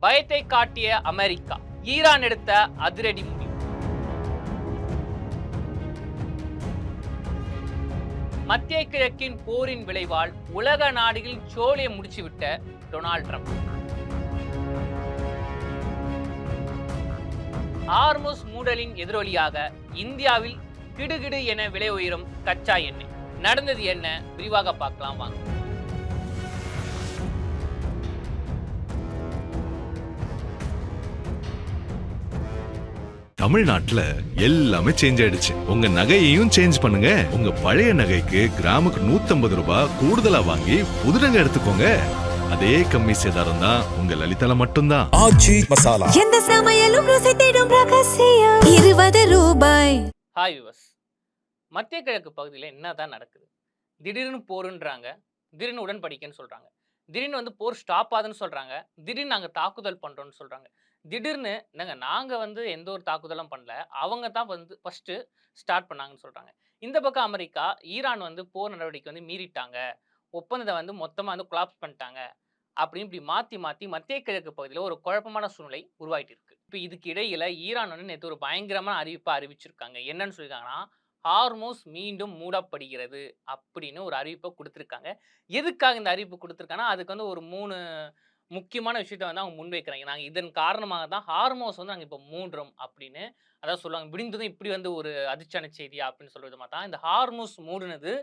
பயத்தை காட்டிய America, Iran எடுத்த அதிரடி முடிவு. மத்திய கிழக்கின் போரின் விளைவால் உலக நாடுகளின் சோழியை முடிச்சுவிட்ட டொனால்ட் ட்ரம்ப். ஹார்முஸ் மூடலின் எதிரொலியாக இந்தியாவில் கிடுகிடு என விலை உயரும் கச்சா எண்ணெய். நடந்தது என்ன, விரிவாக பார்க்கலாம் வாங்க. தமிழ்நாட்டுல எல்லாமே சேஞ்ச் ஆயிடுச்சு. உங்க நகையையும் சேஞ்ச் பண்ணுங்க. உங்க பழைய நகைக்கு கிராமுக்கு 150 ரூபாய் கூடுதலா வாங்கி புது நகை எடுத்துக்கோங்க. அதே கம்மி சேதாரம் தான் உங்க லலிதால மட்டும்தான். ஆச்சி மசாலா, எந்த சமையலும் ருசி தேடும் ரகசியம் 20 ரூபாய். ஹாய் வியூவர்ஸ், மத்திய கிழக்கு பகுதியில் என்னதான் நடக்குது? திடீர்னு போருன்றாங்க, திடீர்னு உடன்படிக்கைன்னு சொல்றாங்க, திடீர்னு போர் ஸ்டாப் ஆகுதுன்னு சொல்றாங்க, திடீர்னு நாங்க தாக்குதல் பண்றோம்னு சொல்றாங்க. திடீர்னு நாங்க எந்த ஒரு தாக்குதலும் பண்ணல, அவங்க தான் ஃபர்ஸ்ட் ஸ்டார்ட் பண்ணாங்கன்னு சொல்றாங்க. இந்த பக்கம் அமெரிக்கா, ஈரான் போர் நடவடிக்கை மீறிட்டாங்க, ஒப்பந்தத்தை மொத்தமா கொலாப்ஸ் பண்ணிட்டாங்க அப்படின்னு இப்படி மாத்தி மாத்தி மத்திய கிழக்கு பகுதியில் ஒரு குழப்பமான சூழ்நிலை உருவாயிட்டு இருக்கு. இப்போ இதுக்கு இடையில ஈரான் நேற்று ஒரு பயங்கரமான அறிவிப்பை அறிவிச்சிருக்காங்க. என்னன்னு சொல்லியிருக்காங்கன்னா, ஹார்மோஸ் மீண்டும் மூடப்படுகிறது அப்படின்னு ஒரு அறிவிப்பை கொடுத்துருக்காங்க. எதுக்காக இந்த அறிவிப்பு கொடுத்துருக்காங்கன்னா, அதுக்கு ஒரு 3 முக்கியமான விஷயத்த அவங்க முன்வைக்கிறாங்க. நாங்கள் இதன் காரணமாக தான் ஹார்மோஸ் நாங்கள் இப்போ மூடுறோம் அப்படின்னு அதான் சொல்லுவாங்க. விடிந்ததும் இப்படி ஒரு அதிர்ச்சியான செய்தியா அப்படின்னு சொல்ற விதமாக தான் இந்த ஹார்மோஸ் மூடுனது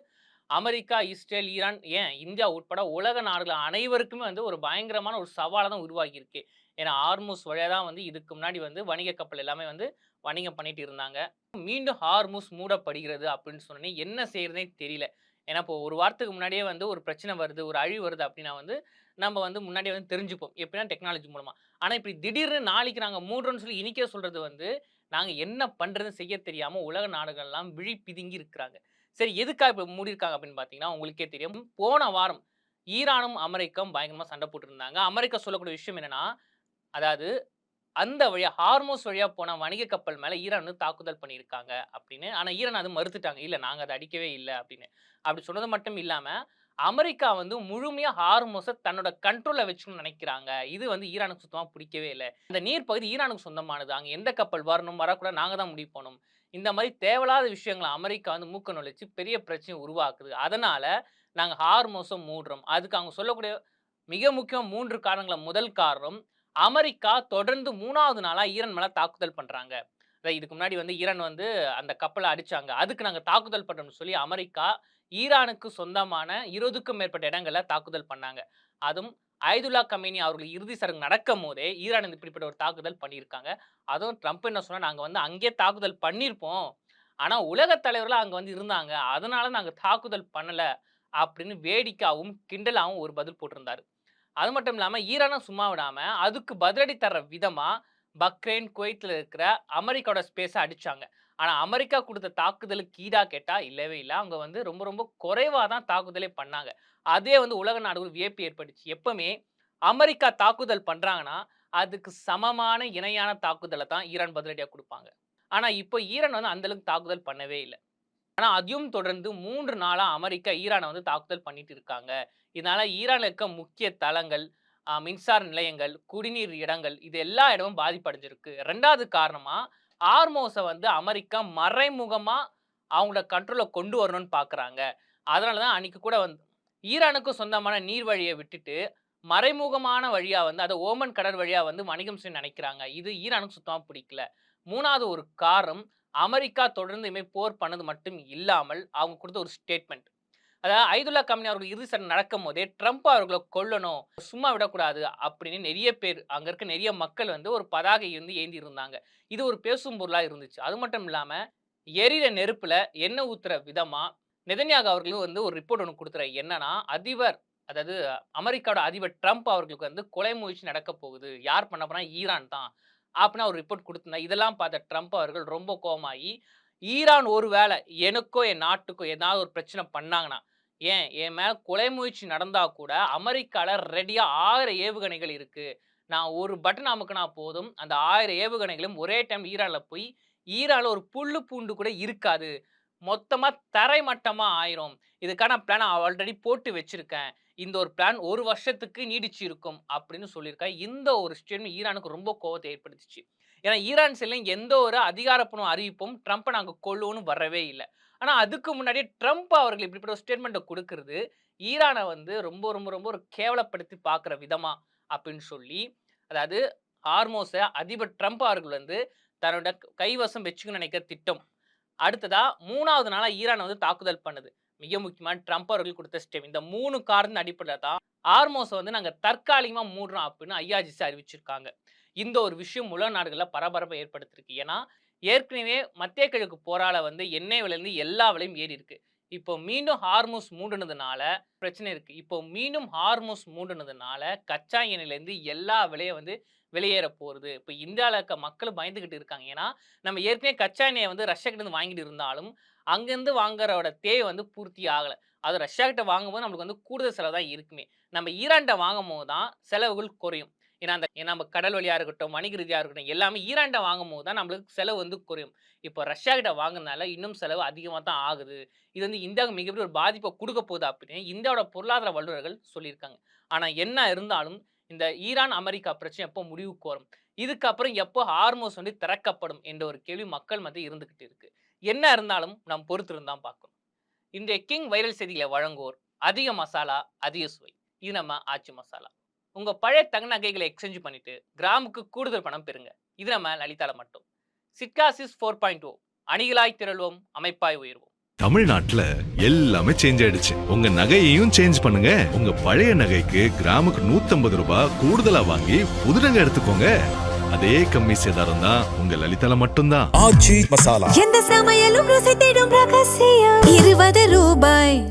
அமெரிக்கா, இஸ்ரேல், ஈரான், ஏன் இந்தியா உட்பட உலக நாடுகள் அனைவருக்குமே ஒரு பயங்கரமான ஒரு சவாலை தான் உருவாகி இருக்கு. ஏன்னா ஹார்மோஸ் வழியாக தான் இதுக்கு முன்னாடி வணிக கப்பல் எல்லாமே வணிகம் பண்ணிட்டு இருந்தாங்க. மீண்டும் ஹார்மோஸ் மூடப்படுகிறது அப்படின்னு சொன்னோன்னே என்ன செய்யறதுனே தெரியல. ஏன்னா இப்போ ஒரு வாரத்துக்கு முன்னாடியே ஒரு பிரச்சனை வருது, ஒரு அழிவு வருது அப்படின்னா நம்ம முன்னாடியே தெரிஞ்சுப்போம். எப்படின்னா டெக்னாலஜி மூலமா. ஆனா இப்படி திடீர்னு நாளைக்கு நாங்க மூடுறோம்னு சொல்லி இன்னைக்கே சொல்றது நாங்க என்ன பண்றதுன்னு செய்ய தெரியாம உலக நாடுகள்லாம் விழி பிதுங்கி இருக்கிறாங்க. சரி, எதுக்காக இப்ப மூடியிருக்காங்க அப்படின்னு பார்த்தீங்கன்னா, உங்களுக்கே தெரியும். போன வாரம் ஈரானும் அமெரிக்காவும் பயங்கரமா சண்டை போட்டுருந்தாங்க. அமெரிக்கா சொல்லக்கூடிய விஷயம் என்னன்னா, அதாவது அந்த வழியா ஹார்மோஸ் வழியா போன வணிக கப்பல் மேல ஈரான் தாக்குதல் பண்ணியிருக்காங்க அப்படின்னு. ஆனா ஈரான் அது மறுத்துட்டாங்க. இல்ல, நாங்க அத அடிக்கவே இல்ல அப்படின்னு. அப்படி சொன்னது மட்டும் இல்லாம, அமெரிக்கா முழுமையா ஹார்மோஸ தன்னோட கண்ட்ரோல்ல வச்சுக்கணும்னு நினைக்கிறாங்க. இது ஈரானுக்கு சுத்தமா பிடிக்கவே இல்ல. இந்த நீர் பகுதி ஈரானுக்கு சொந்தமானது. அங்க எந்த கப்பல் வரணும், வரக்கூடாது நாங்க தான் முடிவு பண்ணணும். இந்த மாரி தேவையில்லாத விஷயங்கள அமெரிக்கா மூக்க நுழைச்சு பெரிய பிரச்சனைய உருவாக்குது. அதனால நாங்க ஹார்மோஸ மூடுறோம். அதுக்கு அவங்க சொல்லக்கூடிய மிக முக்கியம் 3 காரணங்கள்ல முதல் காரணம், அமெரிக்கா தொடர்ந்து 3வது நாளா ஈரான் மேல தாக்குதல் பண்றாங்க. இதுக்கு முன்னாடி ஈரான் அந்த கப்பல அடிச்சாங்க. அதுக்கு நாங்க தாக்குதல் பண்றோம்னு சொல்லி அமெரிக்கா ஈரானுக்கு சொந்தமான 20க்கும் மேற்பட்ட இடங்கள்ல தாக்குதல் பண்ணாங்க. அதுவும் ஆயதுல்லா கமேனி அவர்கள் இறுதி சடங்கு நடக்கும்போதே ஈரான் இப்படிப்பட்ட ஒரு தாக்குதல் பண்ணியிருக்காங்க. அதுவும் ட்ரம்ப் என்ன சொன்னா, நாங்க அங்கேயே தாக்குதல் பண்ணியிருப்போம். ஆனா உலக தலைவர்களா அங்க இருந்தாங்க. அதனால நாங்க தாக்குதல் பண்ணல அப்படின்னு வேடிக்கையாவும், கிண்டலாவும் ஒரு பதில் போட்டிருந்தாரு. அது மட்டும் இல்லாம ஈரானும் சும்மா விடாம அதுக்கு பதிலடி தர்ற விதமா பக்ரைன், குவைத்ல இருக்கிற அமெரிக்காவோட ஸ்பேஸ அடிச்சாங்க. ஆனா அமெரிக்கா குடுத்த தாக்குதலுக்கு ஈடா கேட்டா இல்லவே இல்ல. அவங்க ரொம்ப ரொம்ப குறைவா தான் தாக்குதலே பண்ணாங்க. அதே உலக நாடுகள் வியப்பு ஏற்பட்டுச்சு. எப்பவுமே அமெரிக்கா தாக்குதல் பண்றாங்கன்னா, அதுக்கு சமமான இணையான தாக்குதல தான் ஈரான் பதிலடியா குடுப்பாங்க. ஆனா இப்போ ஈரான் அந்த அளவுக்கு தாக்குதல் பண்ணவே இல்ல. ஆனா அதையும் தொடர்ந்து 3 நாளா அமெரிக்கா ஈரான தாக்குதல் பண்ணிட்டு இருக்காங்க. இதனால ஈரான்ல இருக்க முக்கிய தளங்கள், மின்சார நிலையங்கள், குடிநீர் இடங்கள் இது எல்லா இடமும் பாதிப்படைஞ்சிருக்கு. 2வது காரணமா ஹார்மோஸ அமெரிக்கா மறைமுகமா அவங்களோட கண்ட்ரோல்ல கொண்டு வரணும்னு பார்க்குறாங்க. அதனால தான் அன்னைக்கு கூட ஈரானுக்கும் சொந்தமான நீர் வழிய விட்டுட்டு மறைமுகமான வழியா அத ஓமன் கடல் வழியா வணிகம் செய்ய நினைக்கிறாங்க. இது ஈரானுக்கு சுத்தமா பிடிக்கல. 3வது ஒரு காரணம், அமெரிக்கா தொடர்ந்து இனிமே போர் பண்ணது மட்டும் இல்லாமல் அவங்க கொடுத்த ஒரு ஸ்டேட்மெண்ட். அதாவது ஆயதுல்லா கமேனி அவர்கள் இறுதி சடங்கு நடக்கும்போதே ட்ரம்ப் அவர்கள கொல்லணும், சும்மா விடக்கூடாது அப்படின்னு நெறைய பேர், அங்க இருக்க நெறைய மக்கள் ஒரு பதாகை ஏந்தி இருந்தாங்க. இது ஒரு பேசும் பொருளா இருந்துச்சு. அது மட்டும் இல்லாம எரியிற நெருப்புல எண்ணெய் ஊத்துற விதமா நெதன்யாகு அவர்களும் ஒரு ரிப்போர்ட் ஒண்ணு குடுக்குறாரு. என்னன்னா, அதாவது அமெரிக்காவோட அதிபர் ட்ரம்ப் அவர்களுக்கு கொலை முயற்சி நடக்கப் போகுது. யார் பண்ண போறா? ஈரான் தான். அப்படின்னு ஒரு ரிப்போர்ட் குடுத்திருந்தார். இதெல்லாம் பார்த்த ட்ரம்ப் அவர்கள் ரொம்ப கோவமாகி, ஈரான் ஒரு வேள எனக்கோ, என் நாட்டுக்கோ ஏதாவது ஒரு பிரச்சனை பண்ணாங்கன்னா, ஏன் என் மேல கொலை முயற்சி நடந்தா கூட அமெரிக்கால ரெடியா 1000 ஏவுகணைகள் இருக்கு. நான் ஒரு பட்டன் அமுக்குனா போதும், அந்த 1000 ஏவுகணைகளும் ஒரே டைம் ஈரான்ல போய், ஈரான்ல ஒரு புல்லு பூண்டு கூட இருக்காது. மொத்தமா தரைமட்டமா ஆயிரும். இதுக்கான பிளான ஆல்ரெடி போட்டு வச்சிருக்கேன். இந்த ஒரு பிளான் 1 வருஷத்துக்கு நீடிச்சு இருக்கும் அப்படின்னு சொல்லியிருக்காங்க. இந்த ஒரு ஸ்டேட்மெண்ட் ஈரானுக்கு ரொம்ப கோவத்தை ஏற்படுத்துச்சு. ஏன்னா ஈரான் சைடுல எந்த ஒரு அதிகாரப்பூர்வ அறிவிப்பும் ட்ரம்ப்ப நாங்க கொல்லுவோம்னு வரவே இல்ல. ஆனா அதுக்கு முன்னாடியே ட்ரம்ப் அவர்கள் இப்படிப்பட்ட ஒரு ஸ்டேட்மெண்ட்ட குடுக்குறது, ஈரான வந்து ரொம்ப ரொம்ப ரொம்ப ஒரு கேவலப்படுத்தி பார்க்குற விதமா அப்படின்னு சொல்லி, அதாவது ஹார்மோஸ அதிபர் ட்ரம்ப் அவர்கள் வந்து தன்னோட கைவசம் வச்சுக்கணும்னு நினைக்கிற திட்டம். அடுத்ததா 3வது நாளா ஈரான் வந்து தாக்குதல் பண்ணுது. மிக முக்கியமா ட்ரம்ப் அவர்கள் குடுத்த ஸ்டெப். இந்த 3 காரணத்தின் அடிப்படையில தான் ஹார்மோஸ வந்து நாங்க தற்காலிகமா மூடுறோம் அப்படின்னு ஐஆர்ஜிசி அறிவிச்சிருக்காங்க. இந்த ஒரு விஷயம் உலக நாடுகள்ல பரபரப்பை ஏற்படுத்தியிருக்கு. ஏன்னா, ஏற்கனவே மத்திய கிழக்கு போரால வந்து எண்ணெய் விலையிருந்து எல்லா விலையும் ஏறியிருக்கு. இப்போ மீண்டும் ஹார்மோஸ் மூடுனதுனால பிரச்சனை இருக்கு. இப்போ மீண்டும் ஹார்மோஸ் மூடுனதுனால கச்சா எண்ணெயிலேருந்து எல்லா விலையும் வந்து வெளியேற போகுது. இப்ப இந்தியால இருக்க மக்களும் பயந்துகிட்டு இருக்காங்க. ஏன்னா, நம்ம ஏற்கனவே கச்சா எண்ணெய வந்து ரஷ்யா கிட்ட இருந்து வாங்கிட்டு இருந்தாலும், அங்கருந்து வாங்குறோட தேவை வந்து பூர்த்தி ஆகல. அதுவும் ரஷ்யா கிட்ட வாங்கும்போது நம்மளுக்கு வந்து கூடுதல் செலவு தான் இருக்குமே. நம்ம ஈரான்ட்ட வாங்கும்போது தான் செலவுகள் குறையும். ஏன்னா நம்ம கடல் வழியா இருக்கட்டும், வணிக ரீதியா இருக்கட்டும், எல்லாமே ஈரான்ட்ட வாங்கும்போது தான் நம்மளுக்கு செலவு வந்து குறையும். இப்போ ரஷ்யா கிட்ட வாங்குனதுனால இன்னும் செலவு அதிகமா தான் ஆகுது. இது வந்து இந்தியாவுக்கு மிகப்பெரிய ஒரு பாதிப்ப குடுக்க போகுது அப்படின்னு இந்தியாவோட பொருளாதார வல்லுநர்கள் சொல்லியிருக்காங்க. ஆனா என்ன இருந்தாலும் இந்த ஈரான், அமெரிக்கா பிரச்சனை எப்போ முடிவுக்கு வரும்? இதுக்கப்புறம் எப்போ ஹார்மோஸ் வந்து திறக்கப்படும் என்ற ஒரு கேள்வி மக்கள் மத்தியில் இருந்துகிட்டு இருக்கு. என்ன இருந்தாலும் நாம் பொறுத்திருந்து தான் பார்க்கணும். இன்றைய கிங் வைரல் செய்திகளை வழங்குவோர் அதிக மசாலா, அதிக சுவை. இது நம்ம ஆச்சி மசாலா. உங்க பழைய தங்க நகைகளை எக்ஸ்சேஞ்ச் பண்ணிட்டு கிராமுக்கு கூடுதல் பணம் பெறுங்க. இது நம்ம லலிதால மட்டும். சிட்காசிஸ் 4.0 அணிகளாய் திரள்வோம், அமைப்பாய் உயர்வோம். தமிழ்நாட்டுல எல்லாமே சேஞ்ச் ஆயிடுச்சு. உங்க நகையையும் சேஞ்ச் பண்ணுங்க. உங்க பழைய நகைக்கு கிராமுக்கு 150 ரூபாய் கூடுதலா வாங்கி புது நகை எடுத்துக்கோங்க. அதே கம்மி சேதாரம் தான் உங்க லலிதால மட்டும்தான். எந்த சமையலும் ருசி தேடும் ரகசியம் 20 ரூபாய்.